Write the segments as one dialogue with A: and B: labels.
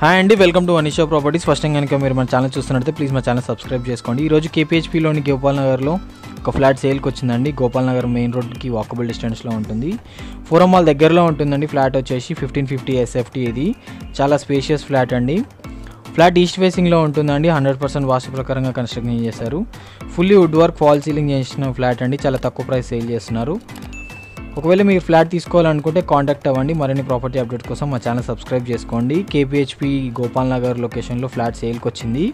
A: Hi అండి, welcome to Anisha properties. First time కనుక మీరు మన ఛానల్ చూస్తున్నట్లయితే ప్లీజ్ మా ఛానల్ సబ్స్క్రైబ్ చేసుకోండి. ఈరోజు కేపీహెచ్పీలోని గోపాల్ నగర్లో ఒక ఫ్లాట్ సేల్కి వచ్చిందండి. గోపాల్ నగర్ మెయిన్ రోడ్కి వాకబుల్ డిస్టెన్స్లో ఉంటుంది. ఫోరం మాల్ దగ్గరలో ఉంటుందండి. ఫ్లాట్ వచ్చేసి 1550 SFT. ఇది చాలా స్పేషియస్ ఫ్లాట్ అండి. ఫ్లాట్ ఈస్ట్ ఫేసింగ్లో ఉంటుందండి. 100% వాస్తు ప్రకారంగా కన్స్ట్రక్షన్ చేశారు. Fully wood work, fall ceiling చేసిన ఫ్లాట్ అండి. చాలా తక్కువ ప్రైస్ సేల్ చేస్తున్నారు. ఒకవేళ మీరు ఫ్లాట్ తీసుకోవాలనుకుంటే కాంటాక్ట్ అవ్వండి. మరిన్ని ప్రాపర్టీ అప్డేట్ కోసం మా ఛానల్ సబ్స్క్రైబ్ చేసుకోండి. కేపీహెచ్పీ గోపాల్ నగర్ లొకేషన్లో ఫ్లాట్ సేల్కి వచ్చింది.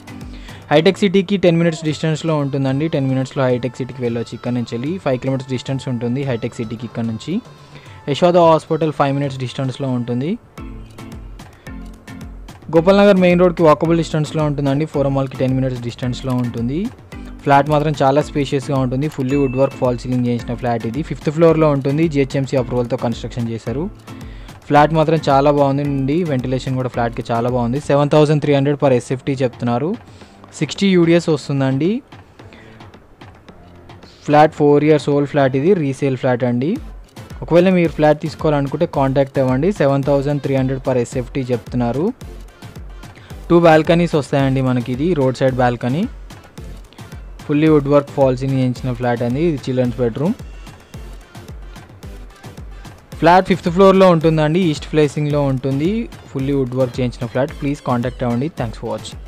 A: హైటెక్ సిటీకి 10 minutes డిస్టెన్స్లో ఉంటుందండి. 10 minutesలో హైటెక్ సిటీకి వెళ్ళొచ్చు. ఇక్కడ నుంచి వెళ్ళి 5 kilometers డిస్టెన్స్ ఉంటుంది హైటెక్ సిటీకి. ఇక్కడ నుంచి యశోద హాస్పిటల్ 5 minutes డిస్టెన్స్లో ఉంటుంది. గోపాల్ నగర్ మెయిన్ రోడ్కి వాకబుల్ డిస్టెన్స్లో ఉంటుందండి. ఫోరం మాల్కి 10 minutes డిస్టెన్స్లో ఉంటుంది. ఫ్లాట్ మాత్రం చాలా స్పేషియస్గా ఉంటుంది. Fully wood work, fall ceiling చేసిన ఫ్లాట్ ఇది. 5th floorలో ఉంటుంది. GHMC అప్రూవల్తో కన్స్ట్రక్షన్ చేశారు. ఫ్లాట్ మాత్రం చాలా బాగుంది. వెంటిలేషన్ కూడా ఫ్లాట్కి చాలా బాగుంది. 7300 per SFT చెప్తున్నారు. 60 UDS వస్తుందండి. Flat 4 years old flat. ఇది రీసేల్ ఫ్లాట్ అండి. ఒకవేళ మీరు ఫ్లాట్ తీసుకోవాలనుకుంటే కాంటాక్ట్ అవ్వండి. 7300 per SFT చెప్తున్నారు. 2 balconies వస్తాయండి మనకి. ఇది road side balcony. Fully wood work, fall ceiling చేయించిన ఫ్లాట్ అండి. ఇది చిల్డ్రన్స్ బెడ్రూమ్. ఫ్లాట్ 5th floorలో ఉంటుందండి. ఈస్ట్ ఫేసింగ్లో ఉంటుంది. ఫుల్లీ వుడ్ వర్క్ చేయించిన ఫ్లాట్. ప్లీజ్ కాంటాక్ట్ అవ్వండి. Thanks for watching.